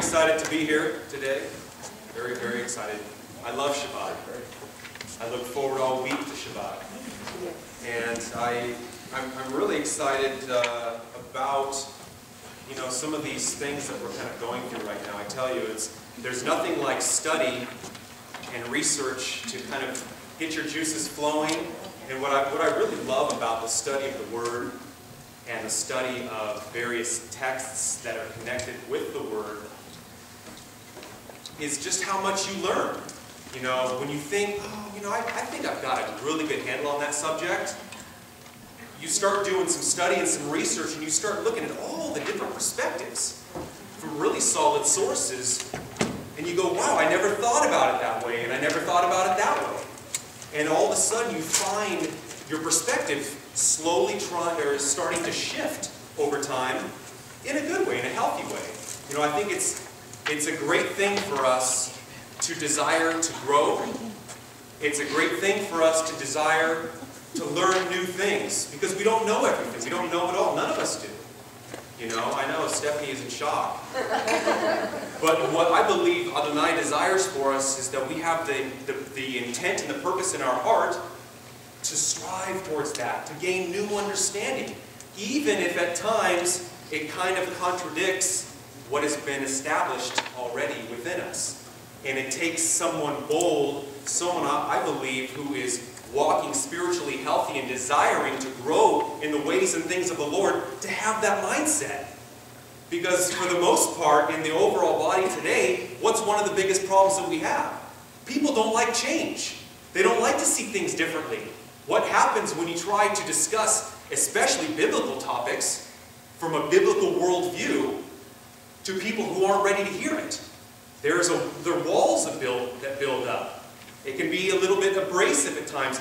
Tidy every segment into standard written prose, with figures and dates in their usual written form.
excited to be here today. Very, very excited. I love Shabbat. I look forward all week to Shabbat. And I'm really excited about, some of these things that we're kind of going through right now. I tell you, there's nothing like study and research to kind of get your juices flowing. And what I really love about the study of the Word and the study of various texts that are connected with the Word is just how much you learn. When you think, I think I've got a really good handle on that subject, you start doing some study and some research, and you start looking at all the different perspectives from really solid sources, and you go, wow, I never thought about it that way, and I never thought about it that way. And all of a sudden you find your perspective slowly starting to shift over time in a good way, in a healthy way. I think it's a great thing for us to desire to grow. It's a great thing for us to desire to learn new things, because we don't know everything. We don't know it all. None of us do. I know Stephanie is in shock. But what I believe Adonai desires for us is that we have the intent and the purpose in our heart to strive towards that, to gain new understanding, even if at times it kind of contradicts what has been established already within us. And it takes someone bold, someone I believe who is walking spiritually healthy and desiring to grow in the ways and things of the Lord to have that mindset. Because for the most part, in the overall body today, what's one of the biggest problems that we have? People don't like change. They don't like to see things differently. What happens when you try to discuss, especially biblical topics, from a biblical worldview to people who aren't ready to hear it? There are walls that build up. It can be a little bit abrasive at times.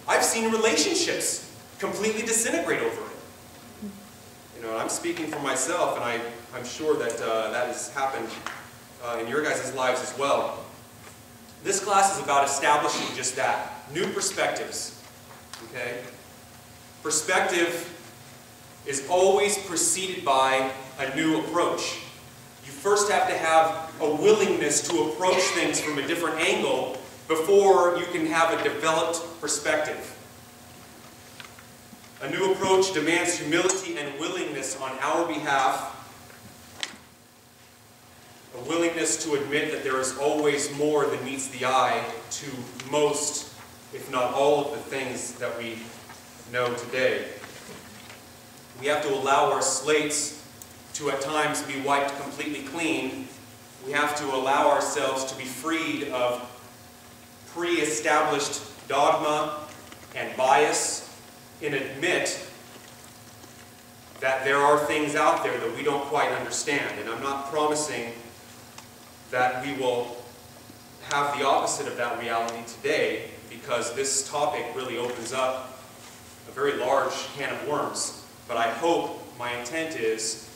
I've seen relationships completely disintegrate over it. I'm speaking for myself, and I'm sure that that has happened in your guys' lives as well. This class is about establishing just that, new perspectives. Okay? Perspective is always preceded by a new approach. You first have to have a willingness to approach things from a different angle before you can have a developed perspective. A new approach demands humility and willingness on our behalf. A willingness to admit that there is always more than meets the eye to most, if not all, of the things that we know today. We have to allow our slates to at times be wiped completely clean. We have to allow ourselves to be freed of pre-established dogma and bias, and admit that there are things out there that we don't quite understand. And I'm not promising that we will have the opposite of that reality today, because this topic really opens up a very large can of worms. But I hope, my intent is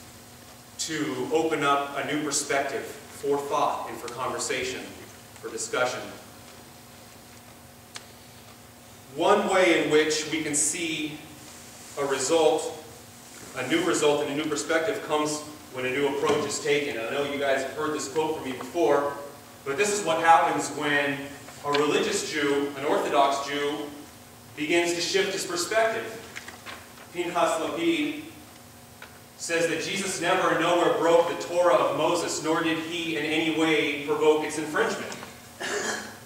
to open up a new perspective for thought and for conversation, for discussion. One way in which we can see a new result and a new perspective comes when a new approach is taken. I know you guys have heard this quote from me before, but this is what happens when a religious Jew, an Orthodox Jew, begins to shift his perspective. Pinchas Lapid says that Jesus never and nowhere broke the Torah of Moses, nor did he in any way provoke its infringement.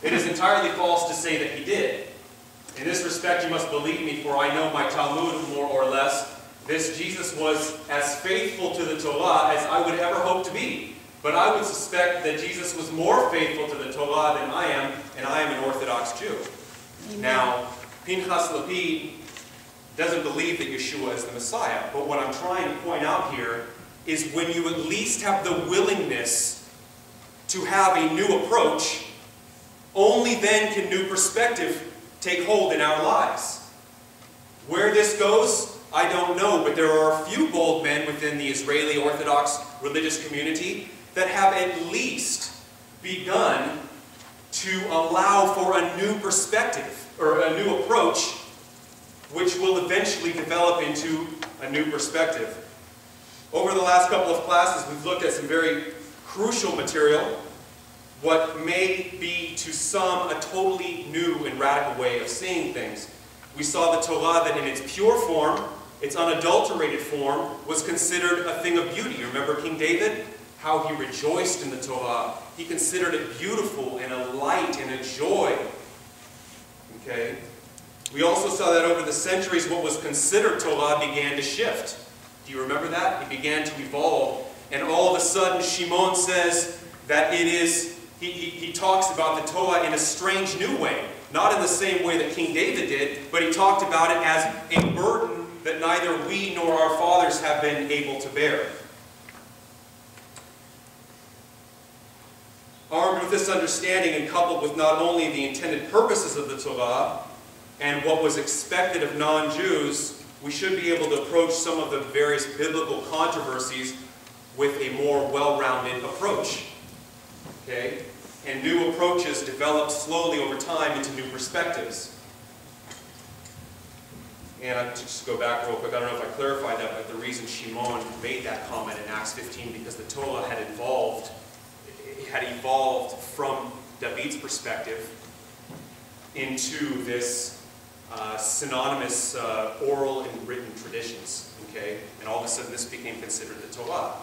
It is entirely false to say that he did. In this respect, you must believe me, for I know my Talmud more or less. This Jesus was as faithful to the Torah as I would ever hope to be. But I would suspect that Jesus was more faithful to the Torah than I am, and I am an Orthodox Jew. Amen. Now, Pinchas Lapid doesn't believe that Yeshua is the Messiah. But what I'm trying to point out here is when you at least have the willingness to have a new approach, only then can new perspective take hold in our lives. Where this goes, I don't know, but there are a few bold men within the Israeli Orthodox religious community that have at least begun to allow for a new perspective, or a new approach, which will eventually develop into a new perspective. Over the last couple of classes, we've looked at some very crucial material, what may be to some a totally new and radical way of seeing things. We saw the Torah that in its pure form, its unadulterated form, was considered a thing of beauty. Remember King David? How he rejoiced in the Torah. He considered it beautiful and a light and a joy. Okay? We also saw that over the centuries, what was considered Torah began to shift. Do you remember that? It began to evolve. And all of a sudden, Shimon says that it is, he talks about the Torah in a strange new way. Not in the same way that King David did, but he talked about it as a burden that neither we nor our fathers have been able to bear. Armed with this understanding and coupled with not only the intended purposes of the Torah and what was expected of non-Jews, we should be able to approach some of the various biblical controversies with a more well-rounded approach. Okay? And new approaches develop slowly over time into new perspectives. And I'll just go back real quick. I don't know if I clarified that, but the reason Shimon made that comment in Acts 15, because the Torah had evolved from David's perspective into this synonymous oral and written traditions. Okay? And all of a sudden this became considered the Torah.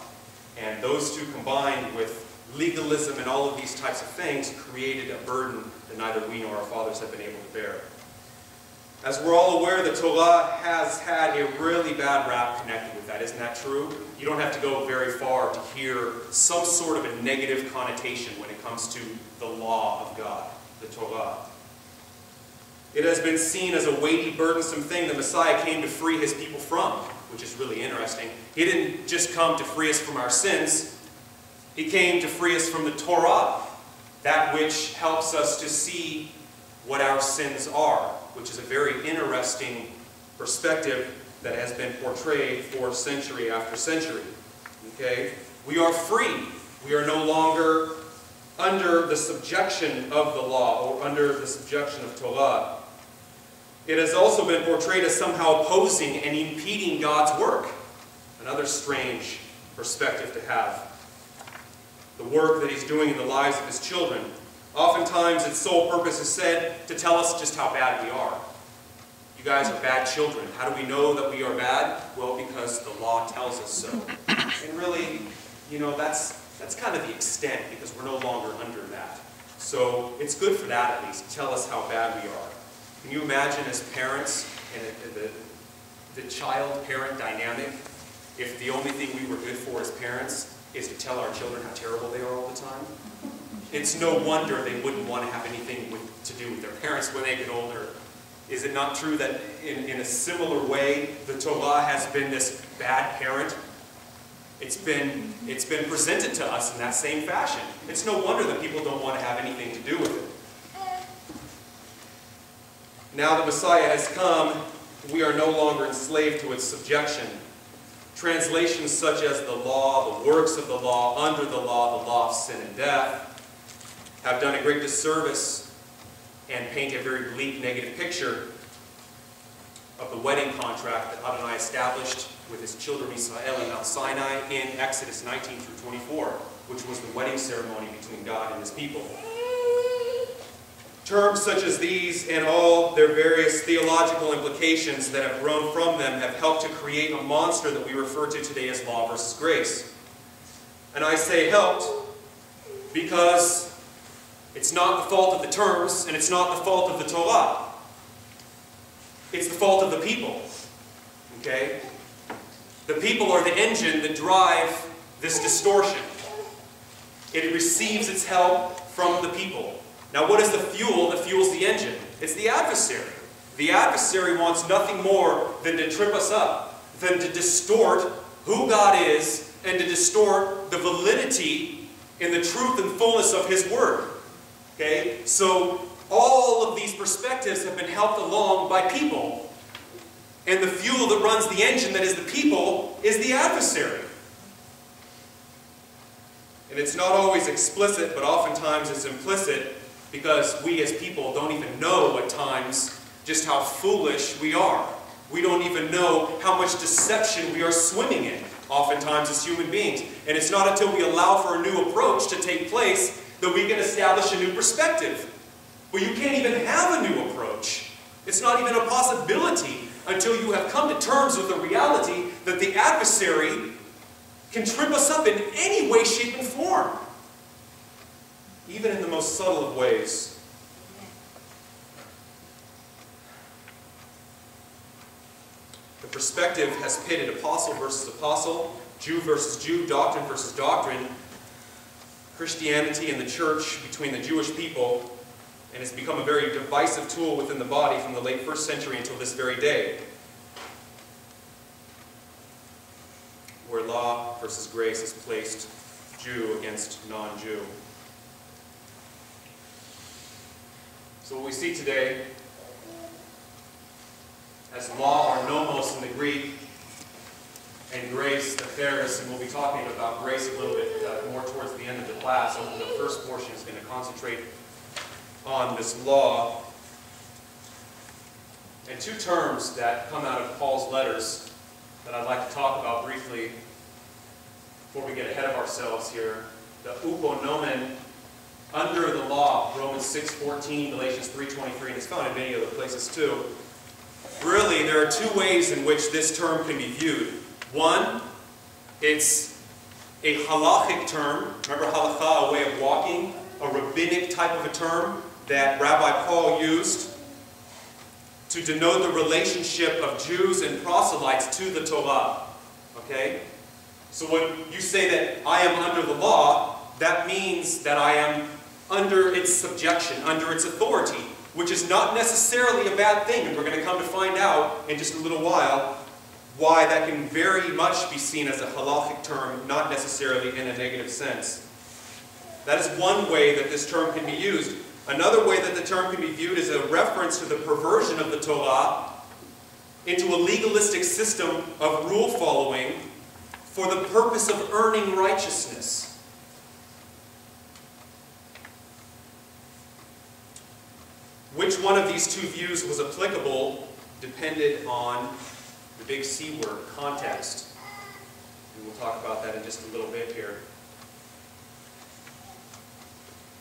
And those two combined with legalism and all of these types of things created a burden that neither we nor our fathers have been able to bear. As we're all aware, the Torah has had a really bad rap connected with that. Isn't that true? You don't have to go very far to hear some sort of a negative connotation when it comes to the law of God, the Torah. It has been seen as a weighty, burdensome thing the Messiah came to free his people from, which is really interesting. He didn't just come to free us from our sins. He came to free us from the Torah, that which helps us to see what our sins are, which is a very interesting perspective that has been portrayed for century after century. Okay? We are free. We are no longer under the subjection of the law or under the subjection of Torah. It has also been portrayed as somehow opposing and impeding God's work. Another strange perspective to have. The work that he's doing in the lives of his children. Oftentimes its sole purpose is said to tell us just how bad we are. You guys are bad children. How do we know that we are bad? Well, because the law tells us so. And really, you know, that's kind of the extent, because we're no longer under that. So it's good for that at least, to tell us how bad we are. Can you imagine as parents, and the child-parent dynamic, if the only thing we were good for as parents is to tell our children how terrible they are all the time? It's no wonder they wouldn't want to have anything to do with their parents when they get older. Is it not true that in a similar way, the Torah has been this bad parent? It's been presented to us in that same fashion. It's no wonder that people don't want to have anything to do with it. Now the Messiah has come, we are no longer enslaved to its subjection. Translations such as the law, the works of the law, under the law of sin and death, have done a great disservice and paint a very bleak negative picture of the wedding contract that Adonai established with his children Israel in Mount Sinai in Exodus 19 through 24, which was the wedding ceremony between God and his people. Terms such as these and all their various theological implications that have grown from them have helped to create a monster that we refer to today as law versus grace. And I say helped because it's not the fault of the terms and it's not the fault of the Torah. It's the fault of the people. Okay? The people are the engine that drive this distortion. It receives its help from the people. Now, what is the fuel that fuels the engine? It's the adversary. The adversary wants nothing more than to trip us up, than to distort who God is, and to distort the validity in the truth and fullness of his word. Okay? So, all of these perspectives have been helped along by people. And the fuel that runs the engine, that is the people, is the adversary. And it's not always explicit, but oftentimes it's implicit, because we as people don't even know at times just how foolish we are. We don't even know how much deception we are swimming in. oftentimes as human beings. And it's not until we allow for a new approach to take place that we can establish a new perspective. But you can't even have a new approach. It's not even a possibility until you have come to terms with the reality that the adversary can trip us up in any way, shape, and form. Even in the most subtle of ways. The perspective has pitted apostle versus apostle, Jew versus Jew, doctrine versus doctrine, Christianity and the church between the Jewish people, and it's become a very divisive tool within the body from the late 1st century until this very day, where law versus grace has placed Jew against non-Jew. So what we see today as law or nomos in the Greek, and grace, the theres, and we'll be talking about grace a little bit more towards the end of the class. So the first portion is going to concentrate on this law. And two terms that come out of Paul's letters that I'd like to talk about briefly before we get ahead of ourselves here. The uponomen, under the law, Romans 6:14, Galatians 3:23, and it's found in many other places too. Really, there are two ways in which this term can be viewed. One, it's a halachic term. Remember halakha, a way of walking, a rabbinic type of a term that Rabbi Paul used to denote the relationship of Jews and proselytes to the Torah. Okay? So when you say that I am under the law, that means that I am under its subjection, under its authority, which is not necessarily a bad thing. And we're going to come to find out in just a little while why that can very much be seen as a halachic term, not necessarily in a negative sense. That is one way that this term can be used. Another way that the term can be viewed is a reference to the perversion of the Torah into a legalistic system of rule following for the purpose of earning righteousness. Which one of these two views was applicable depended on the big C word, context. And we'll talk about that in just a little bit here.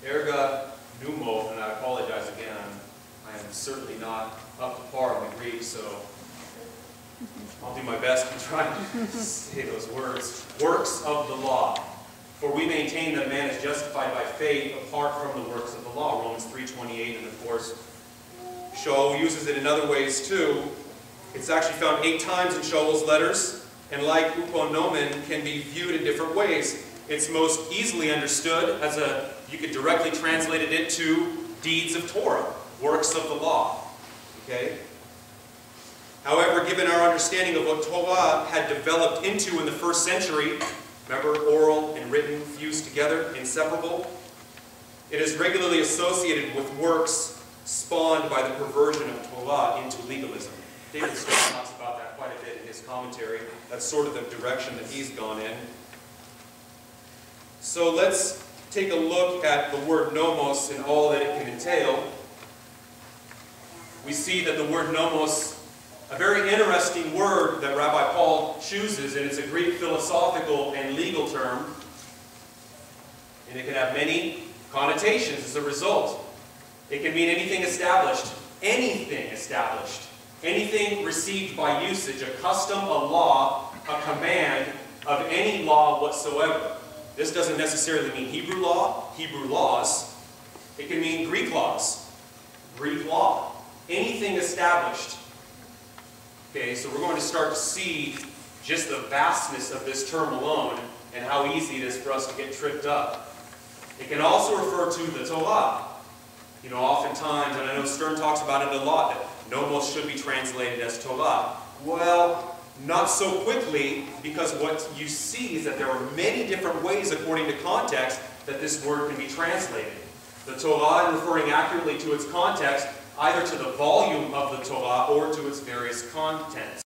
Erga pneumo, and I apologize again, I am certainly not up to par in the Greek, so I'll do my best to try to say those words. Works of the law. For we maintain that man is justified by faith apart from the works of the law. Romans 3:28, and of course, Shaul uses it in other ways too. It's actually found 8 times in Shaul's letters, and like uponomen, can be viewed in different ways. It's most easily understood as you could directly translate it into deeds of Torah, works of the law. Okay? However, given our understanding of what Torah had developed into in the 1st century, remember, oral and written fused together, inseparable, it is regularly associated with works spawned by the perversion of Torah into legalism. David Stone talks about that quite a bit in his commentary. That's sort of the direction that he's gone in. So let's take a look at the word nomos and all that it can entail. We see that the word nomos, a very interesting word that Rabbi Paul chooses, and it's a Greek philosophical and legal term, and it can have many connotations as a result. It can mean anything established, anything received by usage, a custom, a law, a command of any law whatsoever. This doesn't necessarily mean Hebrew law, Hebrew laws. It can mean Greek laws, Greek law, anything established. Okay, so we're going to start to see just the vastness of this term alone and how easy it is for us to get tripped up. It can also refer to the Torah. You know, oftentimes, and I know Stern talks about it a lot, that nomos should be translated as Torah. Well, not so quickly, because what you see is that there are many different ways, according to context, that this word can be translated. The Torah referring accurately to its context, either to the volume of the Torah or to its various contents.